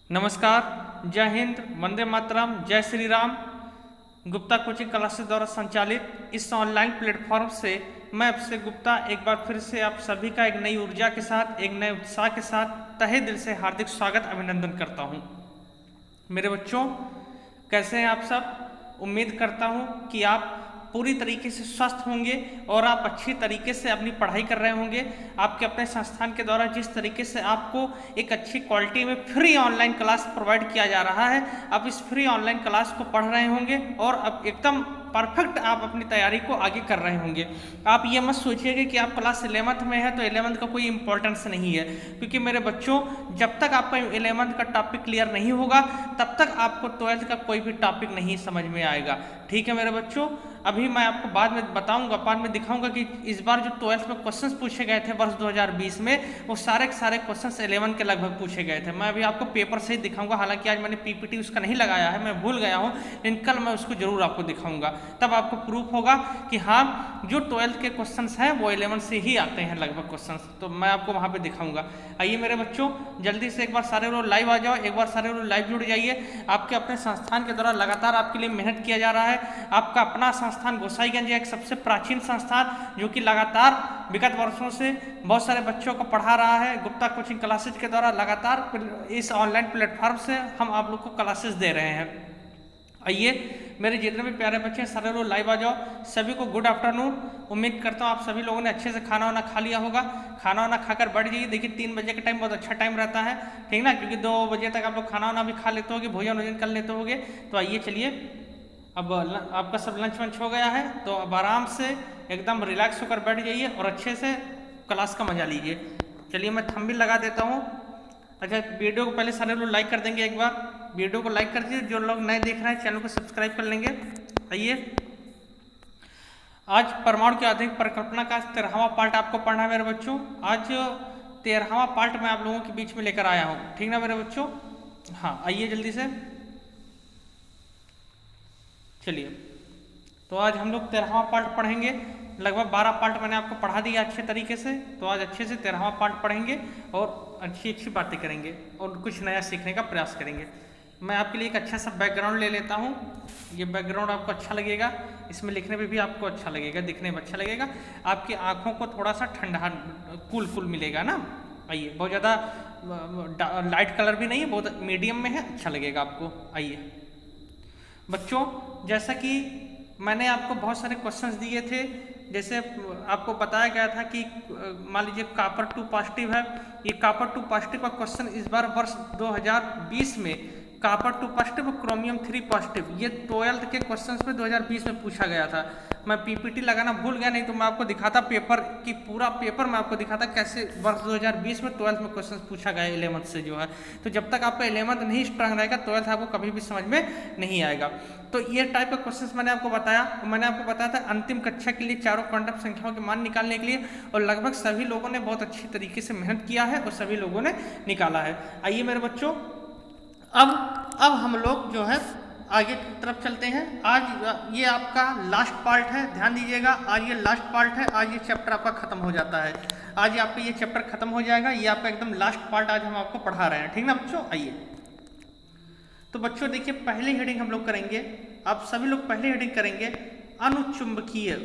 नमस्कार, जय हिंद, वंदे मातरम, जय श्री राम। गुप्ता कोचिंग क्लासेस द्वारा संचालित इस ऑनलाइन प्लेटफॉर्म से मैं आपसे गुप्ता एक बार फिर से आप सभी का एक नई ऊर्जा के साथ, एक नए उत्साह के साथ तहे दिल से हार्दिक स्वागत अभिनंदन करता हूं। मेरे बच्चों, कैसे हैं आप सब? उम्मीद करता हूं कि आप पूरी तरीके से स्वस्थ होंगे और आप अच्छी तरीके से अपनी पढ़ाई कर रहे होंगे। आपके अपने संस्थान के द्वारा जिस तरीके से आपको एक अच्छी क्वालिटी में फ्री ऑनलाइन क्लास प्रोवाइड किया जा रहा है, आप इस फ्री ऑनलाइन क्लास को पढ़ रहे होंगे और अब एकदम परफेक्ट आप अपनी तैयारी को आगे कर रहे होंगे। आप ये मत सोचिएगा कि आप क्लास 11th में है तो 11th का कोई इंपॉर्टेंस नहीं है, क्योंकि मेरे बच्चों, जब तक आपका 11th का टॉपिक क्लियर नहीं होगा तब तक आपको 12th का कोई भी टॉपिक नहीं समझ में आएगा। ठीक है मेरे बच्चों, अभी मैं आपको बाद में बताऊंगा, बाद में दिखाऊंगा कि इस बार जो 12th में क्वेश्चंस पूछे गए थे वर्ष 2020 में, वो सारे के सारे क्वेश्चंस 11 के लगभग पूछे गए थे। मैं अभी आपको पेपर से ही दिखाऊंगा, हालांकि आज मैंने पीपीटी उसका नहीं लगाया है, मैं भूल गया हूँ, लेकिन कल मैं उसको जरूर आपको दिखाऊंगा। तब आपको प्रूफ होगा कि हाँ, जो 12th के क्वेश्चंस हैं वो 11 से ही आते हैं लगभग क्वेश्चंस, तो मैं आपको वहाँ पे दिखाऊंगा। आइए मेरे बच्चों, जल्दी से एक बार सारे लोग लाइव आ जाओ, एक बार सारे लोग लाइव जुड़ जाइए। आपके अपने संस्थान के द्वारा लगातार आपके लिए मेहनत किया जा रहा है। आपका अपना संस्थान गोसाईगंज एक सबसे प्राचीन संस्थान जो कि लगातार विगत वर्षों से बहुत सारे बच्चों को पढ़ा रहा है। गुप्ता कोचिंग क्लासेज के द्वारा लगातार इस ऑनलाइन प्लेटफॉर्म से हम आप लोग को क्लासेस दे रहे हैं। आइए मेरे जितने भी प्यारे बच्चे हैं, सारे लोग लाइव आ जाओ। सभी को गुड आफ्टरनून। उम्मीद करता हूँ आप सभी लोगों ने अच्छे से खाना वाना खा लिया होगा। खाना वाना खाकर बैठ जाइए। देखिए 3 बजे का टाइम बहुत अच्छा टाइम रहता है, ठीक ना, क्योंकि 2 बजे तक आप लोग खाना वाना भी खा लेते होगे, भोजन वोजन कर लेते होगे। तो आइए चलिए, अब आपका सब लंच वंच हो गया है तो अब आराम से एकदम रिलैक्स होकर बैठ जाइए और अच्छे से क्लास का मजा लीजिए। चलिए मैं थंबनेल लगा देता हूँ। अच्छा, वीडियो को पहले सारे लोग लाइक कर देंगे, एक बार वीडियो को लाइक कर दीजिए। जो लोग नए देख रहे हैं चैनल को सब्सक्राइब कर लेंगे। आइए, आज परमाणु की आधुनिक परिकल्पना का 13वां पार्ट आपको पढ़ना है मेरे बच्चों। आज 13वां पार्ट मैं आप लोगों के बीच में लेकर आया हूँ, ठीक ना मेरे बच्चों। हाँ, आइए जल्दी से। चलिए, तो आज हम लोग 13वां पार्ट पढ़ेंगे। लगभग 12 पार्ट मैंने आपको पढ़ा दिया अच्छे तरीके से, तो आज अच्छे से 13वां पार्ट पढ़ेंगे और अच्छी अच्छी बातें करेंगे और कुछ नया सीखने का प्रयास करेंगे। मैं आपके लिए एक अच्छा सा बैकग्राउंड ले लेता हूँ। ये बैकग्राउंड आपको अच्छा लगेगा, इसमें लिखने में भी आपको अच्छा लगेगा, दिखने में अच्छा लगेगा, आपकी आँखों को थोड़ा सा ठंडा कूल मिलेगा ना। आइए, बहुत ज़्यादा लाइट कलर भी नहीं है, बहुत मीडियम में है, अच्छा लगेगा आपको। आइए बच्चों, जैसा कि मैंने आपको बहुत सारे क्वेश्चंस दिए थे, जैसे आपको बताया गया था कि मान लीजिए कॉपर 2 पॉजिटिव है। ये कॉपर 2 पॉजिटिव का क्वेश्चन इस बार वर्ष 2020 में कॉपर 2 पॉजिटिव और क्रोमियम 3 पॉजिटिव, ये 12th के क्वेश्चंस में 2020 में पूछा गया था। मैं पीपीटी लगाना भूल गया, नहीं तो मैं आपको दिखाता पेपर की, पूरा पेपर मैं आपको दिखाता कैसे वर्ष 2020 में 12th में क्वेश्चन पूछा गया 11th से जो है। तो जब तक आपका 11th नहीं स्ट्रांग रहेगा 12th आपको कभी भी समझ में नहीं आएगा। तो ये टाइप का क्वेश्चंस मैंने आपको बताया। मैंने आपको बताया था अंतिम कक्षा के लिए चारों क्वांटम संख्याओं के मान निकालने के लिए, और लगभग सभी लोगों ने बहुत अच्छी तरीके से मेहनत किया है और सभी लोगों ने निकाला है। आइए मेरे बच्चों, अब हम लोग जो है आगे की तरफ चलते हैं। आज ये आपका लास्ट पार्ट है, ध्यान दीजिएगा, आज ये लास्ट पार्ट है। आज ये चैप्टर आपका खत्म हो जाता है, आज आपका ये चैप्टर खत्म हो जाएगा। ये आपका एकदम लास्ट पार्ट आज हम आपको पढ़ा रहे हैं, ठीक ना बच्चों। आइए, तो बच्चों देखिए, पहली हेडिंग हम लोग करेंगे, आप सभी लोग पहली हेडिंग करेंगे अनुचुंबकीय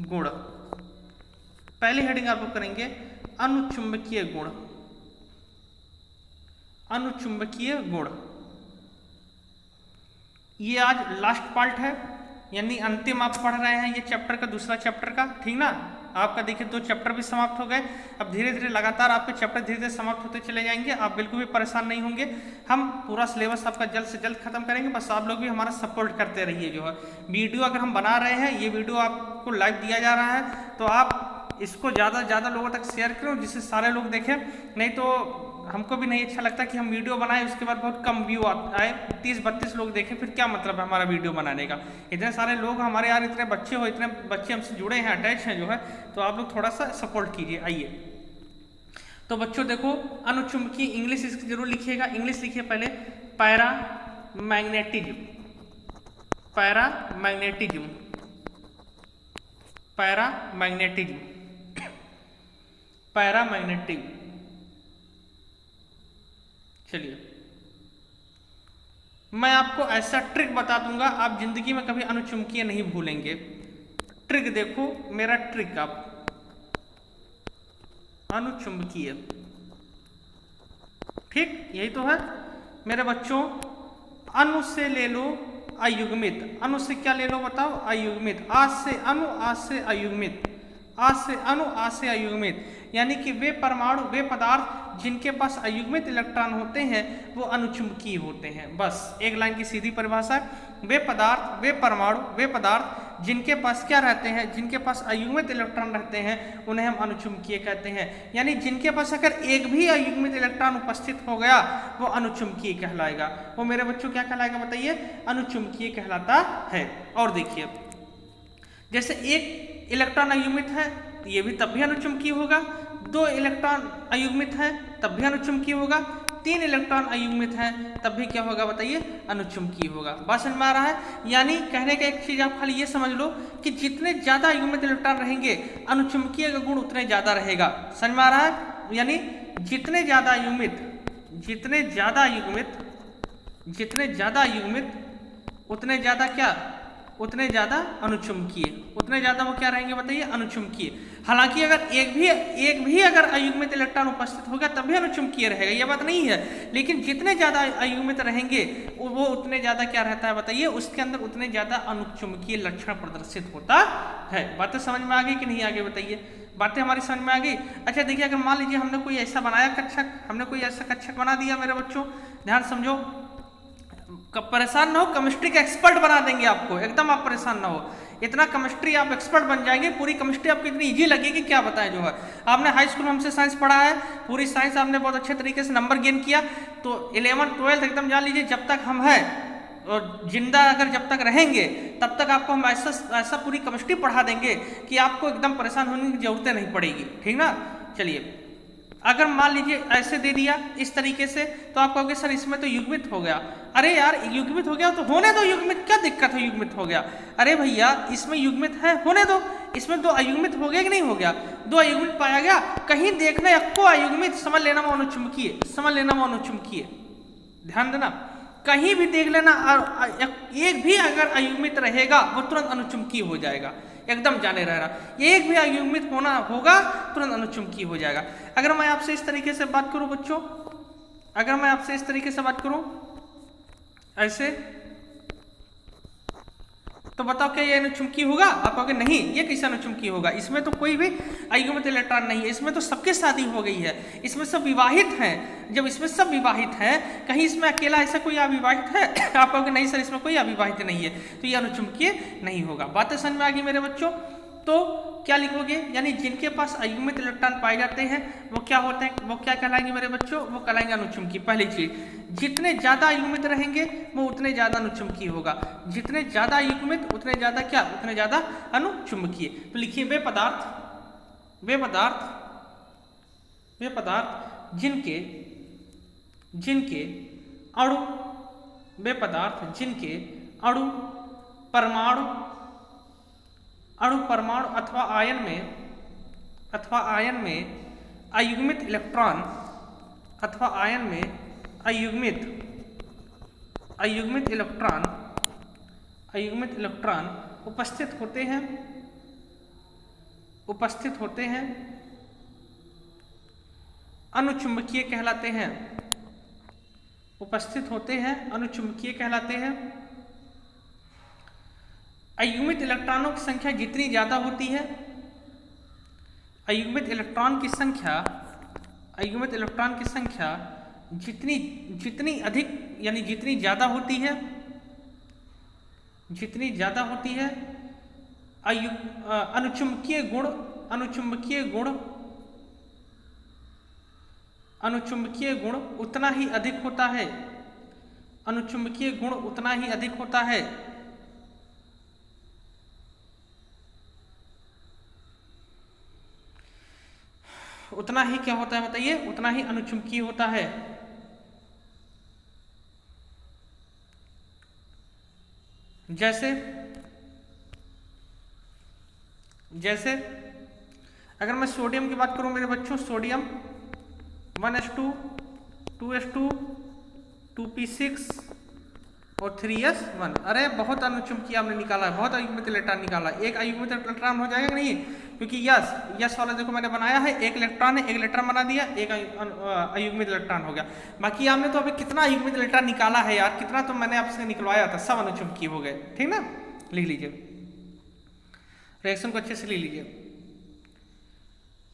गुण। पहली हेडिंग आप लोग करेंगे अनुचुंबकीय गुण। अनुचुंबकीय गुण ये आज लास्ट पार्ट है, यानी अंतिम आप पढ़ रहे हैं ये चैप्टर का, दूसरा चैप्टर का, ठीक ना। आपका देखिए 2 चैप्टर भी समाप्त हो गए। अब धीरे धीरे लगातार आपके चैप्टर धीरे धीरे समाप्त होते चले जाएंगे, आप बिल्कुल भी परेशान नहीं होंगे। हम पूरा सिलेबस आपका जल्द से जल्द खत्म करेंगे, बस आप लोग भी हमारा सपोर्ट करते रहिए। जो है वीडियो अगर हम बना रहे हैं, ये वीडियो आपको लाइव दिया जा रहा है, तो आप इसको ज़्यादा से ज़्यादा लोगों तक शेयर करो जिससे सारे लोग देखें। नहीं तो हमको भी नहीं अच्छा लगता कि हम वीडियो बनाएं उसके बाद बहुत कम व्यू आए, 30-32 लोग देखें, फिर क्या मतलब है हमारा वीडियो बनाने का। इतने सारे लोग हमारे यार, इतने बच्चे हो, इतने बच्चे हमसे जुड़े हैं, अटैच हैं जो है, तो आप लोग थोड़ा सा सपोर्ट कीजिए। आइए, तो बच्चों देखो, अनुचुंबकीय इंग्लिश इसकी जरूर लिखिएगा। इंग्लिश लिखिए पहले, पैरामैग्नेटिज्म। Paramagnetism, paramagnetism, paramagnetism. चलिए मैं आपको ऐसा ट्रिक बता दूंगा, आप जिंदगी में कभी अनुचुंबकीय नहीं भूलेंगे। ट्रिक देखो मेरा ट्रिक, आप अनुचुंबकीय, ठीक यही तो है मेरे बच्चों। अनु से ले लो अयुग्मित, अनु से क्या ले लो बताओ, अयुग्मित। आज से अनु, आज से अयुग्मित, आज से अनु, आज से अयुग्मित, यानी कि वे परमाणु, वे पदार्थ जिनके पास अयुग्मित इलेक्ट्रॉन होते हैं वो अनुचुंबकीय होते हैं। बस एक लाइन की सीधी परिभाषा, वे पदार्थ, वे परमाणु, वे पदार्थ जिनके पास क्या रहते हैं, जिनके पास अयुग्मित इलेक्ट्रॉन रहते हैं उन्हें हम अनुचुंबकीय कहते हैं। यानी जिनके पास अगर एक भी अयुग्मित इलेक्ट्रॉन उपस्थित हो गया वो अनुचुंबकीय कहलाएगा। वो मेरे बच्चों क्या कहलाएगा बताइए, अनुचुंबकीय कहलाता है। और देखिए जैसे एक इलेक्ट्रॉन अयुग्मित है ये भी तब भी अनुचुंबकीय होगा, 2 इलेक्ट्रॉन अयुग्मित है तब भी अनुचुंबकीय होगा, 3 इलेक्ट्रॉन अयुग्मित है तब भी क्या होगा बताइए, अनुचुंबकीय होगा। बात समझ में आ रहा है? यानी कहने का एक चीज आप खाली ये समझ लो कि जितने ज्यादा अयुग्मित इलेक्ट्रॉन रहेंगे अनुचुंबकीय का गुण उतने ज्यादा रहेगा। समझ में आ रहा है? यानी जितने ज्यादा अयुग्मित, जितने ज्यादा अयुग्मित, जितने ज्यादा अयुग्मित उतने ज्यादा क्या, उतने ज्यादा अनुचुंबकीय, उतने ज्यादा वो क्या रहेंगे बताइए, अनुचुंबकीय। हालांकि अगर एक भी अगर अयुग्मित इलेक्ट्रॉन उपस्थित होगा तब भी अनुचुंबकीय रहेगा, ये बात नहीं है। लेकिन जितने ज्यादा अयुग्मित रहेंगे वो उतने ज्यादा क्या रहता है बताइए, उसके अंदर उतने ज्यादा अनुचुंबकीय लक्षण प्रदर्शित होता है। बातें समझ में आ गई कि नहीं आ गई बताइए? बातें हमारी समझ में आ गई? अच्छा देखिए, अगर मान लीजिए हमने कोई ऐसा बनाया कक्षक, हमने कोई ऐसा कक्षक बना दिया मेरे बच्चों, ध्यान समझो, परेशान ना हो, केमिस्ट्री का एक्सपर्ट बना देंगे आपको, एकदम आप परेशान ना हो। इतना केमिस्ट्री आप एक्सपर्ट बन जाएंगे, पूरी केमिस्ट्री आपको इतनी इजी लगेगी क्या बताएं। जो है आपने हाई स्कूल में हमसे साइंस पढ़ा है, पूरी साइंस आपने बहुत अच्छे तरीके से नंबर गेन किया, तो 11th 12th एकदम जान लीजिए जब तक हम हैं और जिंदा अगर जब तक रहेंगे तब तक आपको हम ऐसा पूरी केमिस्ट्री पढ़ा देंगे कि आपको एकदम परेशान होने की जरूरत नहीं पड़ेगी, ठीक ना। चलिए अगर मान लीजिए ऐसे दे दिया इस तरीके से, तो आप कहोगे सर इसमें तो युग्मित हो गया। अरे यार युग्मित हो गया तो होने दो, युग्मित क्या दिक्कत है, युग्मित हो गया। अरे भैया इसमें युग्मित है, होने दो। इसमें 2 अयुग्मित हो गया कि नहीं हो गया, 2 अयुग्मित पाया गया, कहीं देखना एको अयुग्मित, समझ लेना वो अनुचुंबकीय, समझ लेना वो अनुचुंबकीय। ध्यान देना, कहीं भी देख लेना एक भी अगर अयुग्मित रहेगा वो तुरंत अनुचुंबकीय हो जाएगा, एकदम जाने रहना। एक भी अयुग्मित होना होगा तुरंत अनुचुंबकीय हो जाएगा। अगर मैं आपसे इस तरीके से बात करूं बच्चों, अगर मैं आपसे इस तरीके से बात करूं ऐसे, तो बताओ क्या ये अनुचुंबकीय होगा? आप कहोगे नहीं, ये कैसे अनुचुंबकीय होगा, इसमें तो कोई भी अयुग्मित इलेक्ट्रॉन नहीं है, इसमें तो सबके शादी हो गई है, इसमें सब विवाहित हैं। जब इसमें सब विवाहित हैं, कहीं इसमें अकेला ऐसा कोई अविवाहित है? आप कहोगे नहीं सर इसमें कोई अविवाहित नहीं है, तो ये अनुचुंबकीय नहीं होगा। बातें समझ में आ गई मेरे बच्चों? तो क्या लिखोगे, यानी जिनके पास अयुग्मित इलेक्ट्रॉन पाए जाते हैं वो क्या होते हैं, वो क्या कहलाएंगे मेरे बच्चों, वो कहलाएंगे अनुचुंबकीय। पहली चीज, जितने ज्यादा अयुग्मित रहेंगे वो उतने ज्यादा अनुचुंबकीय होगा, जितने ज्यादा अयुग्मित उतने ज्यादा क्या, उतने ज्यादा अनुचुंबकीय। तो लिखिए वे पदार्थ, वे पदार्थ, वे पदार्थ जिनके जिनके अणु, वे पदार्थ जिनके अणु परमाणु, अणु परमाणु अथवा आयन में अयुग्मित इलेक्ट्रॉन, अथवा आयन में अयुग्मित इलेक्ट्रॉन उपस्थित होते हैं अनुचुंबकीय कहलाते हैं, उपस्थित होते हैं अनुचुंबकीय कहलाते हैं। अयुग्मित इलेक्ट्रॉनों की संख्या जितनी ज्यादा होती है, अयुग्मित इलेक्ट्रॉन की संख्या जितनी अधिक, यानी जितनी ज्यादा होती है, अनुचुंबकीय गुण उतना ही अधिक होता है, अनुचुंबकीय गुण उतना ही अधिक होता है। उतना ही क्या होता है बताइए, उतना ही अनुचुंबकीय होता है। जैसे अगर मैं सोडियम की बात करूं मेरे बच्चों, सोडियम 1s2 2s2 2p6 और 3s1। अरे बहुत अनुचुंबकीय आपने निकाला है, बहुत अयुग्मित इलेक्ट्रॉन निकाला है। एक अयुग्मित इलेक्ट्रॉन हो जाएगा कि नहीं, क्योंकि यस वाला देखो मैंने बनाया है, एक इलेक्ट्रॉन है, एक इलेक्ट्रॉन बना दिया, एक अयुग्मित इलेक्ट्रॉन हो गया। बाकी आपने तो अभी कितना अयुग्मित इलेक्ट्रॉन निकाला है यार, कितना तो मैंने आपसे निकलवाया था, सब अनुचुंबकीय हो गए। ठीक ना, लिख लीजिए, रिएक्शन को अच्छे से लिख लीजिए,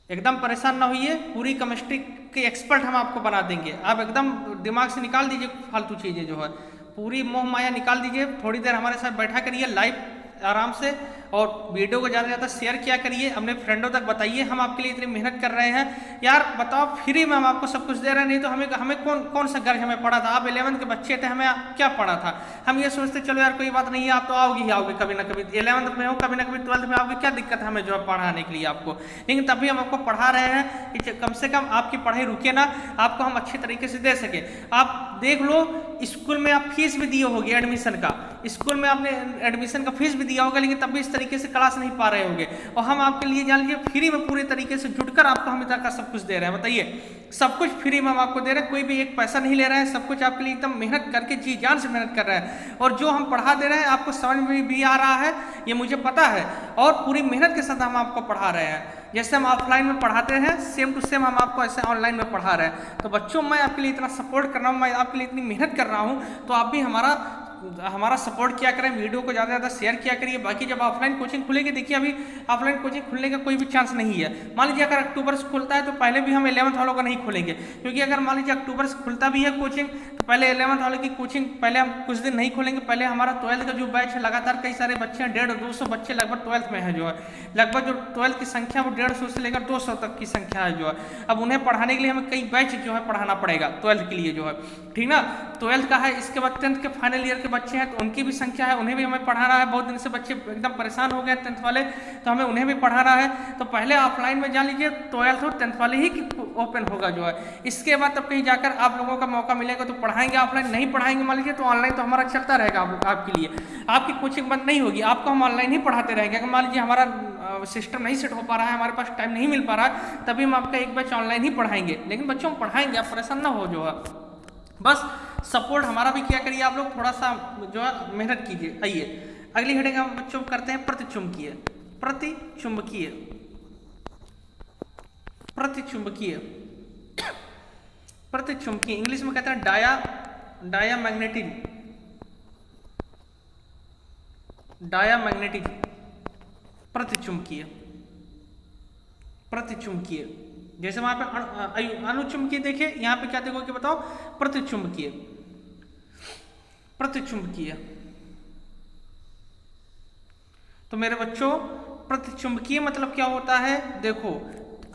एकदम परेशान ना होइए, पूरी केमिस्ट्री के एक्सपर्ट हम आपको बना देंगे। आप एकदम दिमाग से निकाल दीजिए फालतू चीजें, जो है पूरी मोह माया निकाल दीजिए। थोड़ी देर हमारे साथ बैठा करिए लाइव आराम से, और वीडियो को ज़्यादा से ज़्यादा शेयर किया करिए, अपने फ्रेंडों तक बताइए हम आपके लिए इतनी मेहनत कर रहे हैं। यार बताओ, फ्री में हम आपको सब कुछ दे रहे हैं, नहीं तो हमें कौन सा गर्ज हमें पड़ा था। आप 11th के बच्चे थे, हमें क्या पड़ा था। हम ये सोचते चलो यार कोई बात नहीं है, आप तो आओगे ही आओगे कभी ना कभी, 11th में हो कभी ना कभी 12th में आओगे, क्या दिक्कत है हमें जो है पढ़ाने के लिए आपको। लेकिन तभी हम आपको पढ़ा रहे हैं कि कम से कम आपकी पढ़ाई रुके ना, आपको हम अच्छे तरीके से दे सके। आप देख लो, स्कूल में आप फीस भी दिए होगे एडमिशन का, स्कूल में आपने एडमिशन का फीस भी दिया होगा, लेकिन तब भी इस तरीके से क्लास नहीं पा रहे होंगे। और हम आपके लिए जान लीजिए फ्री में पूरे तरीके से जुटकर आपको हम इतना का सब कुछ दे रहे हैं। बताइए, सब कुछ फ्री में हम आपको दे रहे हैं, कोई भी एक पैसा नहीं ले रहे हैं, सब कुछ आपके लिए एकदम मेहनत करके जी जान से मेहनत कर रहे हैं। और जो हम पढ़ा दे रहे हैं आपको समझ में भी आ रहा है, ये मुझे पता है, और पूरी मेहनत के साथ हम आपको पढ़ा रहे हैं। जैसे हम ऑफलाइन में पढ़ाते हैं, सेम टू सेम हम आपको ऐसे ऑनलाइन में पढ़ा रहे हैं। तो बच्चों, मैं आपके लिए इतना सपोर्ट कर रहा हूँ, मैं आपके लिए इतनी मेहनत कर रहा हूँ, तो आप भी हमारा सपोर्ट किया करें, वीडियो को ज़्यादा से ज़्यादा शेयर किया करिए। बाकी जब ऑफलाइन कोचिंग खुलेगी, देखिए अभी ऑफलाइन कोचिंग खुलने का कोई भी चांस नहीं है। मान लीजिए अगर अक्टूबर से खुलता है तो पहले भी हम 11th वालों का नहीं खोलेंगे, क्योंकि अगर मान लीजिए अक्टूबर से खुलता भी है कोचिंग, तो पहले 11th वालों की कोचिंग पहले हम कुछ दिन नहीं खोलेंगे। पहले हमारा 12th का जो बैच है, लगातार कई सारे बच्चे हैं, 150-200 बच्चे लगभग 12th में है, जो है लगभग जो 12th की संख्या वो 150 से लेकर 200 तक की संख्या है, जो है अब उन्हें पढ़ाने के लिए हमें कई बैच जो है पढ़ाना पड़ेगा 12th के लिए, जो है ठीक ना। 12th का है, इसके बाद 10th के फाइनल ईयर के बच्चे हैं, तो उनकी भी संख्या है, उन्हें भी हमें पढ़ाना है। बहुत दिन से बच्चे एकदम परेशान हो गए 10th वाले, तो हमें उन्हें भी पढ़ाना है। तो पहले ऑफलाइन में जान लीजिए 12th और 10th वाले ही ओपन होगा, जो है इसके बाद तब कहीं जाकर आप लोगों का मौका मिलेगा तो पढ़ाएंगे। ऑफलाइन नहीं पढ़ाएंगे मान लीजिए, तो ऑनलाइन तो हमारा चलता रहेगा आपके लिए, आपकी कोचिंग बंद नहीं होगी, आपको हम ऑनलाइन ही पढ़ाते रहेंगे। अगर मान लीजिए हमारा सिस्टम नहीं सेट हो पा रहा है, हमारे पास टाइम नहीं मिल पा रहा है, तभी हम आपका एक बैच ऑनलाइन ही पढ़ाएंगे। लेकिन बच्चों हम पढ़ाएंगे, आप परेशान ना हो, जो है बस सपोर्ट हमारा भी किया करिए। आप लोग थोड़ा सा जो है मेहनत कीजिए। आइए अगली हेडिंग हम बच्चों करते हैं प्रतिचुंबकीय। प्रतिचुंबकीय प्रतिचुंबकीय प्रतिचुंबकीय इंग्लिश में कहते हैं डायामैग्नेटिज्म। डायामैग्नेटिज्म प्रतिचुंबकीय। प्रतिचुंबकीय जैसे वहां पे अनुचुंबकीय देखे, यहाँ पे क्या देखोगे बताओ, प्रतिचुंबकीय। प्रतिचुंबकीय तो मेरे बच्चों प्रतिचुंबकीय मतलब क्या होता है, देखो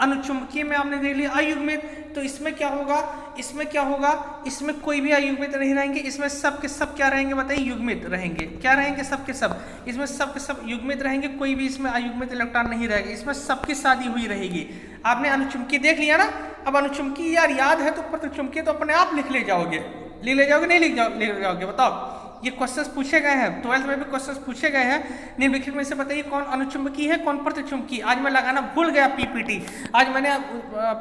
अनुचुंबकीय में आपने देख लिया अयुग्मित, तो इसमें क्या होगा, इसमें क्या होगा, इसमें कोई भी अयुग्मित नहीं रहेंगे, इसमें सब के सब क्या रहेंगे बताइए, युग्मित रहेंगे। क्या रहेंगे, सब के सब, इसमें सब के सब युग्मित रहेंगे, कोई भी इसमें अयुग्मित इलेक्ट्रॉन नहीं रहेगा, इसमें सबकी शादी हुई रहेगी। आपने अनुचुंबकीय देख लिया ना, अब अनुचुंबकीय यार याद है तो प्रतिचुंबकीय तो अपने आप लिख ले जाओगे, नहीं लिख जाओगे, बताओ। ये क्वेश्चंस पूछे गए हैं, 12th में भी क्वेश्चंस पूछे गए हैं। निम्नलिखित में से बताइए कौन अनुचुंबकीय है, कौन प्रतिचुंबकीय। आज मैं लगाना भूल गया पीपीटी, आज मैंने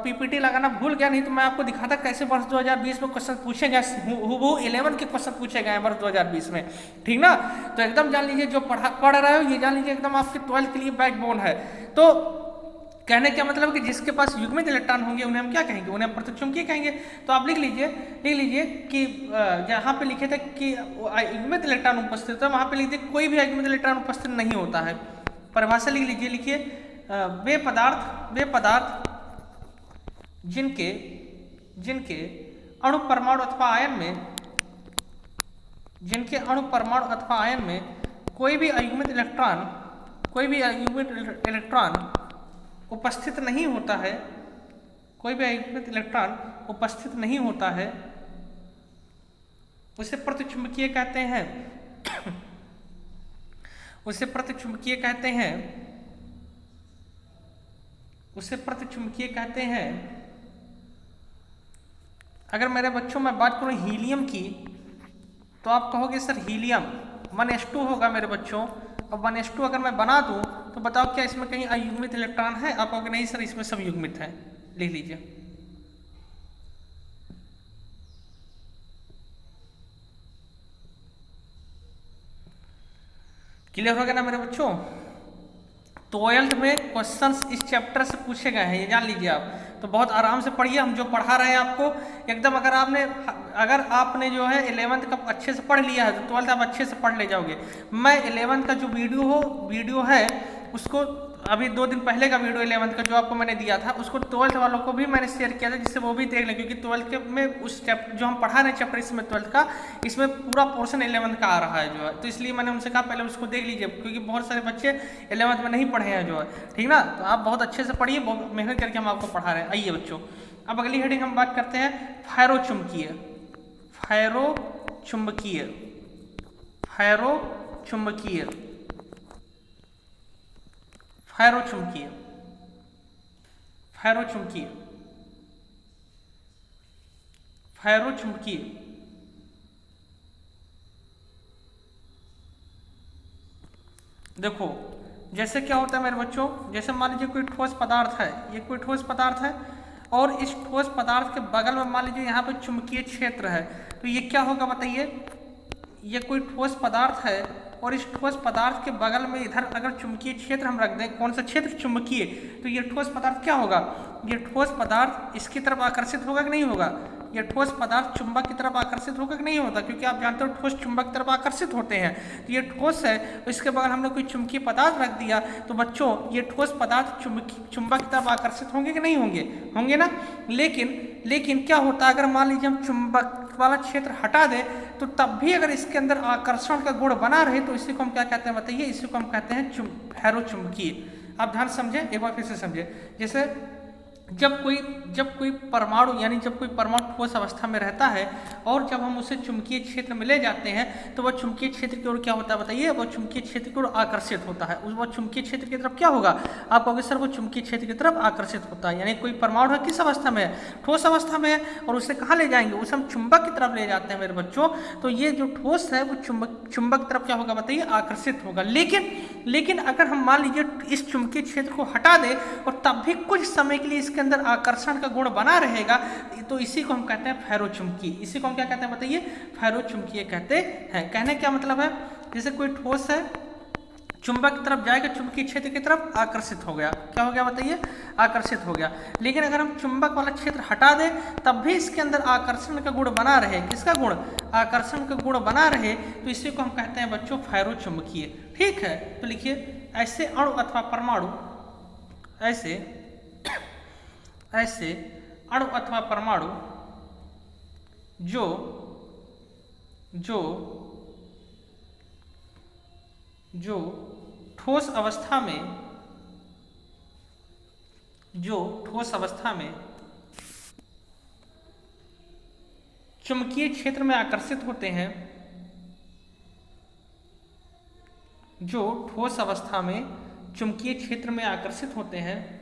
पीपीटी लगाना भूल गया, नहीं तो मैं आपको दिखाता कैसे वर्ष 2020 में क्वेश्चन पूछे गए, वो 11 के क्वेश्चन पूछे गए हैं वर्ष 2020 में, ठीक ना। तो एकदम जान लीजिए, जो पढ़ रहे हो ये जान लीजिए एकदम आपके 12th के लिए बैकबोन है। तो कहने का मतलब कि जिसके पास युग्मित इलेक्ट्रॉन होंगे उन्हें हम क्या कहेंगे, उन्हें हम प्रतिचुंबकीय कहेंगे। तो आप लिख लीजिए कि जहाँ पे लिखे थे कि युग्मित इलेक्ट्रॉन उपस्थित है, वहाँ पे लिख दीजिए कोई भी युग्मित इलेक्ट्रॉन उपस्थित नहीं होता है। परिभाषा लिख लीजिए, लिखिए वे पदार्थ जिनके अणु परमाणु अथवा आयन में कोई भी अयुग्मित इलेक्ट्रॉन उपस्थित नहीं होता है, कोई भी अयुग्मित इलेक्ट्रॉन उपस्थित नहीं होता है, उसे प्रतिचुंबकीय कहते हैं। उसे प्रतिचुंबकीय कहते हैं। अगर मेरे बच्चों में बात करूं हीलियम की, तो आप कहोगे सर हीलियम 1s2 होगा मेरे बच्चों। अब 1s2 अगर मैं बना दूं तो बताओ क्या इसमें कहीं अयुग्मित इलेक्ट्रॉन है, आप कहोगे नहीं सर इसमें सब युग्मित है। लिख लीजिए क्लियर हो गया ना मेरे बच्चों। 12th में क्वेश्चंस इस चैप्टर से पूछे गए हैं, ये जान लीजिए आप। तो बहुत आराम से पढ़िए, हम जो पढ़ा रहे हैं आपको एकदम, अगर आपने जो है 11th का अच्छे से पढ़ लिया है तो 12th आप अच्छे से पढ़ ले जाओगे। मैं 11th का जो वीडियो है उसको अभी 2 दिन पहले का वीडियो 11th का जो आपको मैंने दिया था उसको 12th वालों को भी मैंने शेयर किया था, जिससे वो भी देख लें, क्योंकि 12th के में उस चैप्टर जो हम पढ़ा रहे हैं चैप्टर इसमें 12th का, इसमें पूरा पोर्शन 11th का आ रहा है जो है। तो इसलिए मैंने उनसे कहा पहले उसको देख लीजिए, क्योंकि बहुत सारे बच्चे 11th में नहीं पढ़े हैं जो है, ठीक ना। तो आप बहुत अच्छे से पढ़िए, बहुत मेहनत करके हम आपको पढ़ा रहे हैं। आइए बच्चों, अब अगली हेडिंग हम बात करते हैं फैरोचुंबकीय। फैरोचुंबकीय फैरोचुंबकीय फैरोचुंबकीय फैरोचुंबकीय फैरोचुंबकीय देखो, जैसे क्या होता है मेरे बच्चों, जैसे मान लीजिए कोई ठोस पदार्थ है, ये कोई ठोस पदार्थ है, और इस ठोस पदार्थ के बगल में मान लीजिए यहाँ पे चुंबकीय क्षेत्र है, तो ये क्या होगा बताइए। ये कोई ठोस पदार्थ है और इस ठोस पदार्थ के बगल में इधर अगर चुंबकीय क्षेत्र हम रख दें, कौन सा क्षेत्र, चुंबकीय, तो ये ठोस पदार्थ क्या होगा, ये ठोस पदार्थ इसकी तरफ आकर्षित होगा कि नहीं होगा। ये ठोस पदार्थ चुंबक की तरफ आकर्षित होगा कि नहीं होता, क्योंकि आप जानते हो ठोस चुंबक की तरफ आकर्षित होते हैं। तो ये ठोस है, तो इसके बगल हमने कोई चुंबकीय पदार्थ रख दिया, तो बच्चों ये ठोस पदार्थ चुंबक की तरफ आकर्षित होंगे कि नहीं होंगे, होंगे ना। लेकिन क्या होता है, अगर मान लीजिए हम चुंबक वाला क्षेत्र हटा दें तो तब भी अगर इसके अंदर आकर्षण का गुण बना रहे तो इसी को हम क्या कहते हैं बताइए, इसी को हम कहते हैं फैरोचुंबकीय। आप ध्यान समझे, एक बार फिर से समझे। जैसे जब कोई परमाणु, यानी जब कोई परमाणु ठोस अवस्था में रहता है और जब हम उसे चुंबकीय क्षेत्र में ले जाते हैं तो वह चुंबकीय क्षेत्र की ओर क्या होता है बताइए, वह चुंबकीय क्षेत्र की ओर आकर्षित होता है। वह चुंबकीय क्षेत्र की तरफ क्या होगा, आप कहोगे सर वो चुंबकीय क्षेत्र की तरफ आकर्षित होता है। यानी कोई परमाणु है किस अवस्था में है, ठोस अवस्था में है, और उसे कहाँ ले जाएंगे, उसे हम चुंबक की तरफ ले जाते हैं मेरे बच्चों। तो ये जो ठोस है वो चुंबक की तरफ क्या होगा बताइए, आकर्षित होगा। लेकिन अगर हम मान लीजिए इस चुंबकीय क्षेत्र को हटा दें और तब भी कुछ समय के लिए इसके अंदर आकर्षण का गुण बना रहेगा, तो इसी को हम कहते हैं फैरोचुंबकीय। इसी को हम क्या कहते हैं बताइए, फैरोचुंबकीय कहते हैं। कहने क्या मतलब है, जैसे कोई ठोस है, चुंबक की तरफ जाएगा, चुंबकीय क्षेत्र की तरफ आकर्षित हो गया, क्या हो गया बताइए, आकर्षित हो गया। लेकिन अगर हम चुंबक वाला क्षेत्र हटा दें तब भी इसके अंदर आकर्षण का गुण बना रहे, किसका गुण, आकर्षण का गुण बना रहे, तो इसी को हम कहते हैं बच्चों फैरोचुंबकीय। ठीक है, तो लिखिए, ऐसे अणु अथवा परमाणु, ऐसे अणु अथवा परमाणु जो ठोस अवस्था में चुंबकीय क्षेत्र में आकर्षित होते हैं, जो ठोस अवस्था में चुंबकीय क्षेत्र में आकर्षित होते हैं,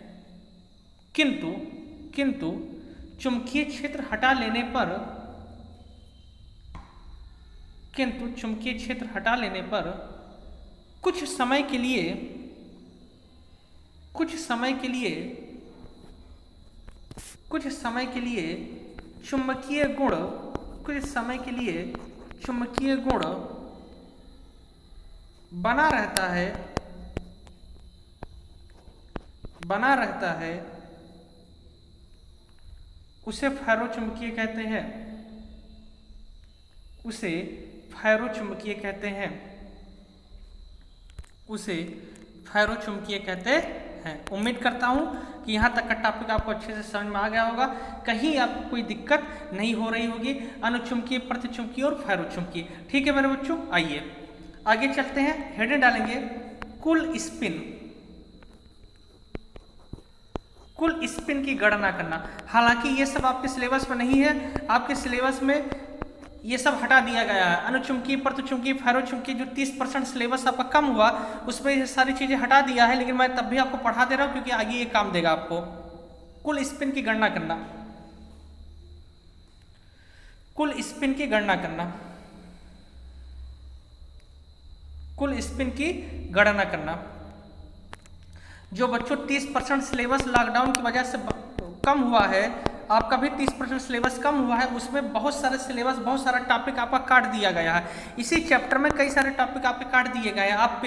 किंतु चुंबकीय क्षेत्र हटा लेने पर कुछ समय के लिए चुंबकीय गुण बना रहता है, उसे फैरोचुंबकीय कहते हैं। उम्मीद करता हूं कि यहाँ तक का टॉपिक आपको अच्छे से समझ में आ गया होगा, कहीं आपको कोई दिक्कत नहीं हो रही होगी। अनुचुंबकीय, प्रतिचुंबकीय और फैरोचुंबकीय। ठीक है मेरे बच्चों, आइए आगे चलते हैं। हेडिंग डालेंगे कुल स्पिन की गणना करना। हालांकि ये सब आपके सिलेबस में नहीं है, आपके सिलेबस में ये सब हटा दिया गया है। अनुचुंबकीय, प्रतिचुंबकीय, फैरोचुंबकीय जो 30% सिलेबस आपका कम हुआ उसमें ये सारी चीजें हटा दिया है, लेकिन मैं तब भी आपको पढ़ा दे रहा हूं क्योंकि आगे ये काम देगा आपको। कुल स्पिन की गणना करना, कुल स्पिन की गणना करना। जो बच्चों 30% सिलेबस लॉकडाउन की वजह से कम हुआ है, आपका भी 30% सिलेबस कम हुआ है, उसमें बहुत सारे सिलेबस, बहुत सारा टॉपिक आपका काट दिया गया है। इसी चैप्टर में कई सारे टॉपिक आपके काट दिए गए हैं। आप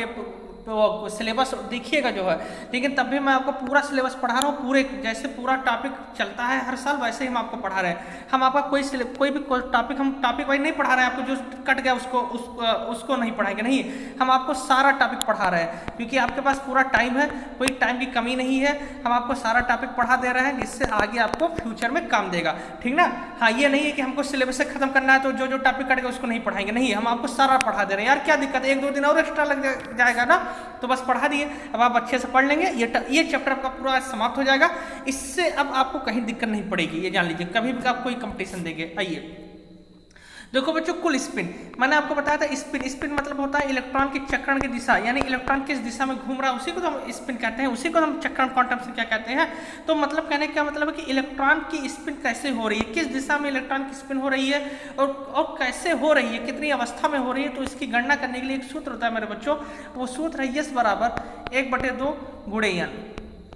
सिलेबस देखिएगा जो है, लेकिन तब भी मैं आपको पूरा सिलेबस पढ़ा रहा हूँ, पूरे जैसे पूरा टॉपिक चलता है हर साल वैसे ही हम आपको पढ़ा रहे हैं। हम आपका कोई भी टॉपिक हम टॉपिक वाइज नहीं पढ़ा रहे हैं, आपको जो कट गया उसको नहीं पढ़ाएंगे, नहीं, हम आपको सारा टॉपिक पढ़ा रहे हैं, क्योंकि आपके पास पूरा टाइम है, कोई टाइम की कमी नहीं है। हम आपको सारा टॉपिक पढ़ा दे रहे हैं जिससे आगे आपको फ्यूचर में काम देगा, ठीक ना। हाँ, ये नहीं है कि हमको सिलेबस से खत्म करना है तो जो टॉपिक कट गया उसको नहीं पढ़ाएंगे, नहीं, हम आपको सारा पढ़ा दे रहे हैं। यार क्या दिक्कत है, 1-2 दिन और एक्स्ट्रा लग जाएगा ना, तो बस पढ़ा दिए। अब आप अच्छे से पढ़ लेंगे, ये चैप्टर आपका पूरा समाप्त हो जाएगा। इससे अब आपको कहीं दिक्कत नहीं पड़ेगी, ये जान लीजिए। कभी भी आप कोई कंपटीशन देंगे। आइए देखो बच्चों, कुल स्पिन मैंने आपको बताया था। स्पिन मतलब होता है इलेक्ट्रॉन की चक्रण की दिशा, यानी इलेक्ट्रॉन किस दिशा में घूम रहा है उसी को तो हम स्पिन कहते हैं, उसी को हम चक्रण क्वांटम से क्या कहते हैं। तो मतलब कहने का मतलब है कि इलेक्ट्रॉन की स्पिन कैसे हो रही है, किस दिशा में इलेक्ट्रॉन की स्पिन हो रही है और कैसे हो रही है, कितनी अवस्था में हो रही है। तो इसकी गणना करने के लिए एक सूत्र होता है मेरे बच्चों, वो सूत्र है S बराबर 1/2 गुणे n।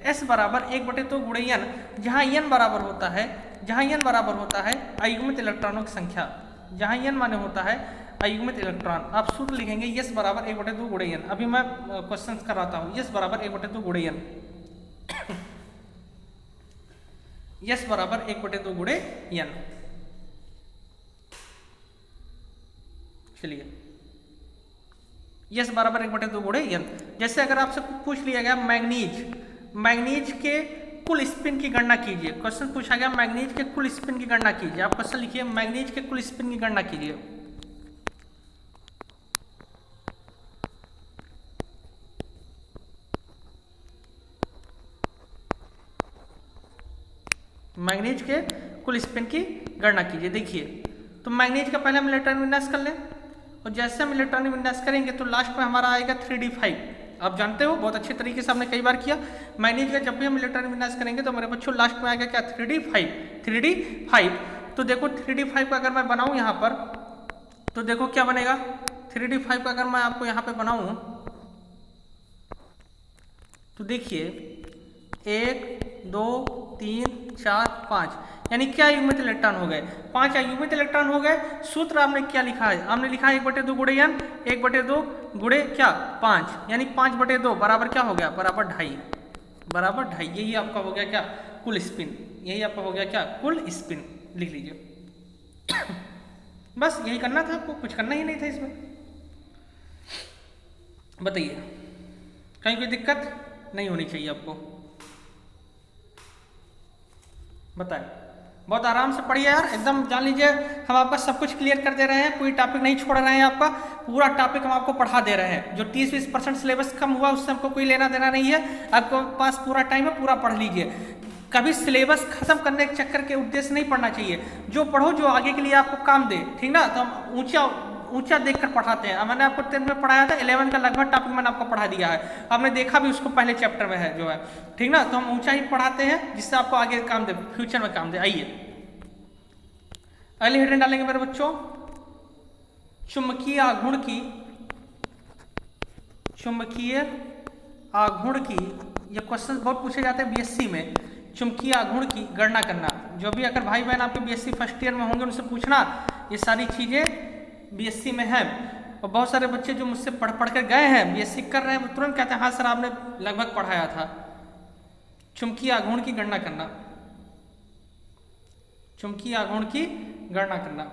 S बराबर 1/2 गुणे n, जहाँ n बराबर होता है अयुग्मित इलेक्ट्रॉनों की संख्या, जहाँ n माने होता है अयुग्मित इलेक्ट्रॉन। आप सूत्र लिखेंगे S बराबर 1/2 गुणे n। अभी मैं क्वेश्चन कराता हूँ। S बराबर 1/2 गुणे n, S बराबर 1/2 गुणे n। चलिए, S बराबर 1/2 गुणे n। जैसे अगर आपसे पूछ लिया गया मैग्नीज के कुल स्पिन की गणना कीजिए, क्वेश्चन पूछा गया मैग्नीज के कुल स्पिन की गणना कीजिए। आप क्वेश्चन लिखिए मैग्नीज के कुल स्पिन की गणना कीजिए। मैग्नीज के कुल स्पिन की गणना कीजिए। देखिए, तो मैग्नीज का पहले हम इलेक्ट्रॉन विन्यास कर लें, और जैसे हम इलेक्ट्रॉन विन्यास करेंगे तो लास्ट में हमारा आएगा 3d5। आप जानते हो, बहुत अच्छे तरीके से हमने कई बार किया। मैग्नीज का जब भी हम इलेक्ट्रॉन विन्यास करेंगे तो मेरे बच्चों लास्ट में आएगा क्या, 3d5। तो देखो 3d5 का अगर मैं बनाऊं यहाँ पर, तो देखो क्या बनेगा। 3d5 का अगर मैं आपको यहाँ पे बनाऊं तो देखिए 1 2 3 4 5, यानी क्या युग्मित इलेक्ट्रॉन हो गए, 5 युग्मित इलेक्ट्रॉन हो गए। सूत्र आपने क्या लिखा है, आपने लिखा है 1/2 गुणे n, 1/2 गुणे क्या 5, यानी 5/2 बराबर क्या हो गया, बराबर 2.5। यही आपका हो गया क्या, कुल स्पिन। यही आपका हो गया क्या, कुल स्पिन। लिख लीजिए। बस यही करना था आपको, कुछ करना ही नहीं था इसमें। बताइए, कहीं कोई दिक्कत नहीं होनी चाहिए आपको, बताएं। बहुत आराम से पढ़िए यार, एकदम जान लीजिए हम आपका सब कुछ क्लियर कर दे रहे हैं, कोई टॉपिक नहीं छोड़ रहे हैं। आपका पूरा टॉपिक हम आपको पढ़ा दे रहे हैं। जो 30-20% सिलेबस कम हुआ उससे हमको कोई लेना देना नहीं है। आपके पास पूरा टाइम है, पूरा पढ़ लीजिए। कभी सिलेबस खत्म करने के चक्कर के उद्देश्य नहीं पढ़ना चाहिए। जो पढ़ो जो आगे के लिए आपको काम दे, ठीक ना। तो हम ऊंचा देखकर पढ़ाते हैं। मैंने आपको 10th में पढ़ाया था, 11 का लगभग टॉपिक मैंने आपको पढ़ा दिया है, आपने देखा भी उसको पहले चैप्टर में है जो है, ठीक ना। तो हम ऊंचा ही पढ़ाते हैं जिससे आपको आगे काम दे, फ्यूचर में काम दे। आइए अगली हेडिंग डालेंगे मेरे बच्चों, चुंबकीय आघूर्ण की। ये क्वेश्चन बहुत पूछे जाते हैं बीएससी में, चुंबकीय आघूर्ण की गणना करना। जो भी अगर भाई बहन आपके बीएससी फर्स्ट ईयर में होंगे उनसे पूछना, ये सारी चीजें बीएससी में है। और बहुत सारे बच्चे जो मुझसे पढ़ कर गए हैं, बीएससी कर रहे हैं, वो तुरंत कहते हैं हाँ सर आपने लगभग पढ़ाया था। चुंबकीय आघूर्ण की गणना करना, चुंबकीय आघूर्ण की गणना करना।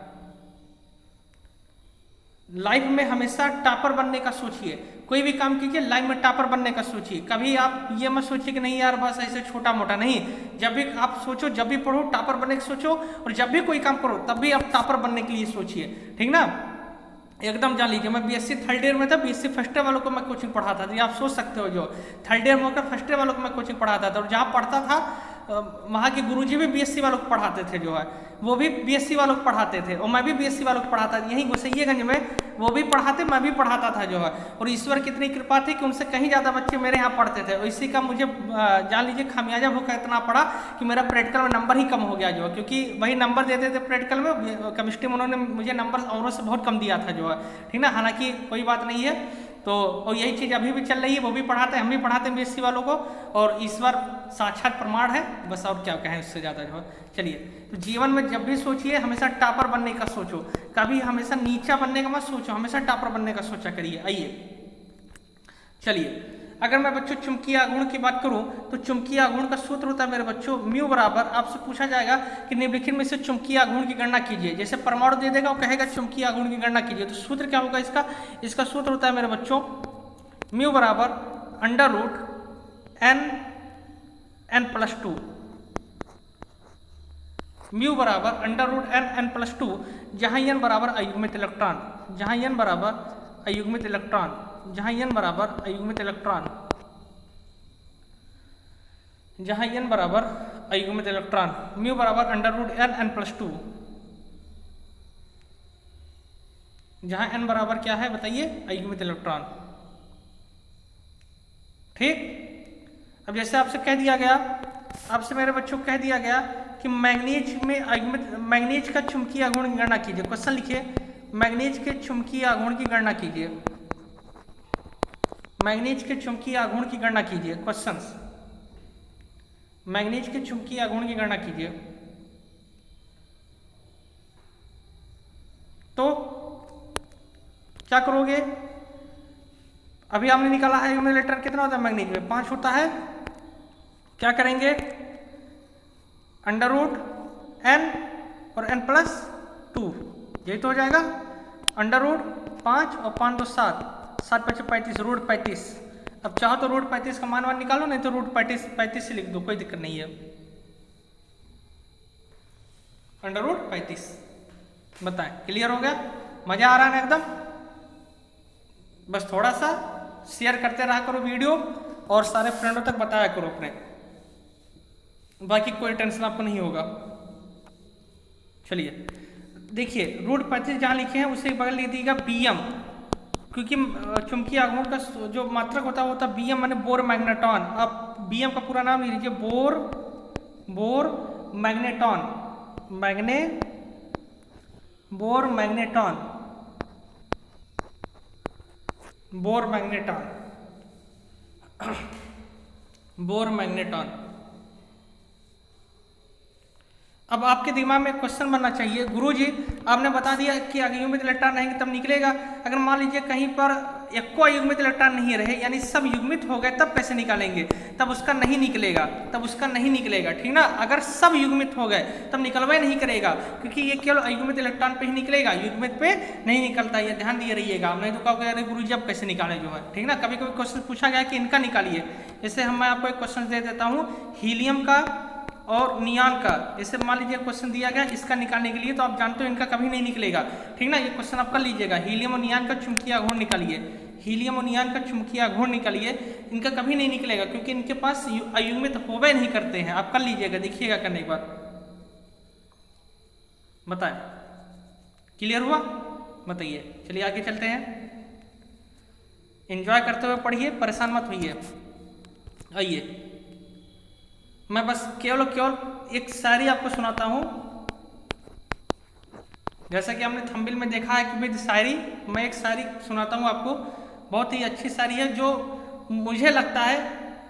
लाइफ में हमेशा टॉपर बनने का सोचिए, कोई भी काम कीजिए लाइफ में टॉपर बनने का सोचिए। कभी आप ये मत सोचिए कि नहीं यार बस ऐसे छोटा मोटा, नहीं। जब भी आप सोचो, जब भी पढ़ो टॉपर बनने का सोचो, और जब भी कोई काम करो तब भी आप टॉपर बनने के लिए सोचिए, ठीक ना। एकदम जान लीजिए, मैं बीएससी थर्ड ईयर में था, बीएससी फर्स्ट ईयर वालों को मैं कोचिंग पढ़ाता था। ये आप सोच सकते हो, जो थर्ड ईयर में होकर फर्स्ट ईयर वालों को मैं कोचिंग पढ़ाता था। और जहाँ पढ़ता था वहाँ के गुरुजी भी बीएससी वालों को पढ़ाते थे, जो है वो भी बीएससी वालों को पढ़ाते थे, और मैं भी बीएससी वालों को पढ़ाता था। यहीं गोसैय्यागंज में वो भी पढ़ाते, मैं भी पढ़ाता था, जो है। और ईश्वर की इतनी कृपा थी कि उनसे कहीं ज़्यादा बच्चे मेरे यहाँ पढ़ते थे। और इसी का मुझे जान लीजिए खामियाजा होकर इतना पड़ा कि मेरा प्रैक्टिकल में नंबर ही कम हो गया, जो है। क्योंकि वही नंबर देते थे प्रैक्टिकल में, केमिस्ट्री में उन्होंने मुझे नंबर औरों से बहुत कम दिया था, जो है, ठीक ना। हालांकि कोई बात नहीं है, तो और यही चीज़ अभी भी चल रही है, वो भी पढ़ाते हैं, हम भी पढ़ाते हैं बीएससी वालों को, और ईश्वर साक्षात प्रमाण है, बस और क्या कहें उससे ज़्यादा जो है। चलिए, तो जीवन में जब भी सोचिए हमेशा टॉपर बनने का सोचो, कभी हमेशा नीचा बनने का मत सोचो, हमेशा टॉपर बनने का सोचा करिए। आइए चलिए, अगर मैं बच्चों चुंबकीय आघूर्ण की बात करूं तो चुंबकीय आघूर्ण का सूत्र होता है मेरे बच्चों म्यू बराबर, आपसे पूछा जाएगा कि निम्नलिखित में से चुंबकीय आघूर्ण की गणना कीजिए, जैसे परमाणु दे देगा और कहेगा चुंबकीय आघूर्ण की गणना कीजिए, तो सूत्र क्या होगा इसका सूत्र होता है मेरे बच्चों म्यू बराबर अंडर रूट n+2, म्यू बराबर अंडर रूट n+2, जहां n बराबर अयुग्मित इलेक्ट्रॉन, जहां n बराबर अयुग्मित इलेक्ट्रॉन, जहां n बराबर अयुग्मित इलेक्ट्रॉन, जहां n बराबर अयुग्मित इलेक्ट्रॉन, म्यू बराबर अंडर रूट n+2, जहां n बराबर क्या है बताइए अयुग्मित इलेक्ट्रॉन। ठीक, अब जैसे आपसे कह दिया गया, आपसे मेरे बच्चों कह दिया गया कि मैग्नीज में अयुग्मित, मैग्नीज का चुंबकीय आघूर्ण की गणना कीजिए। क्वेश्चन लिखिए, मैग्नीज के चुंबकीय आघूर्ण की गणना कीजिए, मैग्नीज के चुंबकीय आघूर्ण की गणना कीजिए। क्वेश्चंस, मैग्नीज के चुंबकीय आघूर्ण की गणना कीजिए। तो क्या करोगे, अभी हमने निकाला है अयुग्मित इलेक्ट्रॉन कितना होता है मैग्नीज में 5 होता है, क्या करेंगे अंडर रूट n और n+2, यही तो हो जाएगा अंडर रूट 5 और 5 2 7, 7 5 35, रूट 35। अब चाहो तो रूट 35 का मान निकालो, नहीं तो रूट 35 से लिख दो, कोई दिक्कत नहीं है, अंडर रूट 35। बताएं क्लियर हो गया, मजा आ रहा है ना एकदम। बस थोड़ा सा शेयर करते रहा करो वीडियो और सारे फ्रेंडों तक बताया करो अपने, बाकी कोई टेंशन आपको नहीं होगा। चलिए देखिए, रूट 35 जहाँ लिखे हैं उसे बगल लिख दीजिएगा BM, क्योंकि चुंबकीय आघूर्ण का जो मात्रक होता है वो होता है BM माने बोर मैग्नेटॉन। आप BM का पूरा नाम लिख लीजिए, बोर मैग्नेटॉन, बोर मैग्नेटॉन। अब आपके दिमाग में क्वेश्चन बनना चाहिए, गुरुजी आपने बता दिया कि अयुग्मित इलेक्ट्रॉन रहेंगे तब निकलेगा, अगर मान लीजिए कहीं पर एको अयुग्मित इलेक्ट्रॉन नहीं रहे, यानी सब युग्मित हो गए, तब कैसे निकालेंगे, तब उसका नहीं निकलेगा, ठीक ना। अगर सब युग्मित हो गए तब निकलवा ही नहीं करेगा, क्योंकि ये केवल अयुग्मित इलेक्ट्रॉन पे ही निकलेगा, युग्मित पे नहीं निकलता, ये ध्यान दिए रहिएगा। नहीं तो कहोगे अरे गुरुजी अब कैसे निकालें जो है, ठीक ना। कभी कभी क्वेश्चन पूछा गया कि इनका निकालिए, जैसे मैं आपको एक क्वेश्चन दे देता हूँ हीलियम का और नियान का, जैसे मान लीजिए क्वेश्चन दिया गया इसका निकालने के लिए, तो आप जानते हो इनका कभी नहीं निकलेगा, ठीक ना। ये क्वेश्चन आप कर लीजिएगा, हीलियम और नियान का चुंबकीय आघूर्ण निकालिए, हीलियम और नियान का चुंबकीय आघूर्ण निकालिए, इनका कभी नहीं निकलेगा क्योंकि इनके पास अयुग्मित होवे नहीं करते हैं। आप कर लीजिएगा, देखिएगा करने के बाद, बताएं क्लियर हुआ, बताइए। चलिए आगे चलते हैं, एंजॉय करते हुए पढ़िए, परेशान मत होइए। आइए मैं बस केवल एक शायरी आपको सुनाता हूँ, जैसा कि हमने थंबनेल में देखा है कि विद शायरी, मैं एक शायरी सुनाता हूँ आपको, बहुत ही अच्छी शायरी है जो मुझे लगता है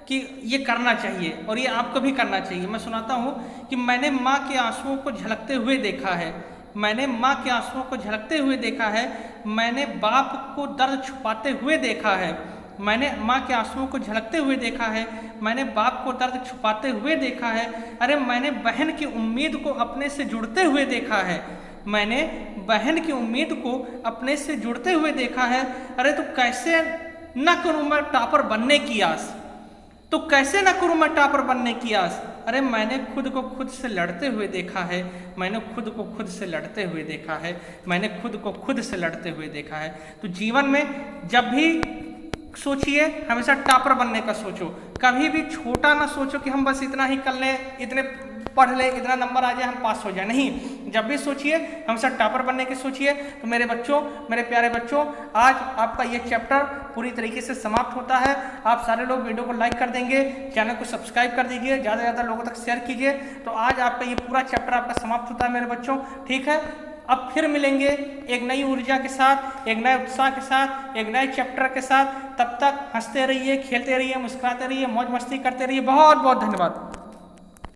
कि ये करना चाहिए और ये आपको भी करना चाहिए। मैं सुनाता हूँ कि मैंने माँ के आंसुओं को झलकते हुए देखा है, मैंने माँ के आंसुओं को झलकते हुए देखा है, मैंने बाप को दर्द छुपाते हुए देखा है, मैंने माँ के आंसुओं को झलकते हुए देखा है, मैंने बाप को दर्द छुपाते हुए देखा है, अरे मैंने बहन की उम्मीद को अपने से जुड़ते हुए देखा है, मैंने बहन की उम्मीद को अपने से जुड़ते हुए देखा है, अरे तो कैसे न करूँ मैं टॉपर बनने की आस, तो कैसे न करूँ मैं टॉपर बनने की आस, अरे मैंने खुद को खुद से लड़ते हुए देखा है, मैंने खुद को खुद से लड़ते हुए देखा है, मैंने खुद को खुद से लड़ते हुए देखा है। तो जीवन में जब भी सोचिए हमेशा टॉपर बनने का सोचो, कभी भी छोटा ना सोचो कि हम बस इतना ही कर लें, इतने पढ़ लें, इतना नंबर आ जाए हम पास हो जाए, नहीं। जब भी सोचिए हमेशा टॉपर बनने की सोचिए। तो मेरे बच्चों, मेरे प्यारे बच्चों, आज आपका ये चैप्टर पूरी तरीके से समाप्त होता है। आप सारे लोग वीडियो को लाइक कर देंगे, चैनल को सब्सक्राइब कर दीजिए, ज़्यादा से ज़्यादा लोगों तक शेयर कीजिए। तो आज आपका ये पूरा चैप्टर आपका समाप्त होता है मेरे बच्चों, ठीक है। अब फिर मिलेंगे एक नई ऊर्जा के साथ, एक नए उत्साह के साथ, एक नए चैप्टर के साथ। तब तक हंसते रहिए, खेलते रहिए, मुस्कुराते रहिए, मौज मस्ती करते रहिए। बहुत बहुत धन्यवाद।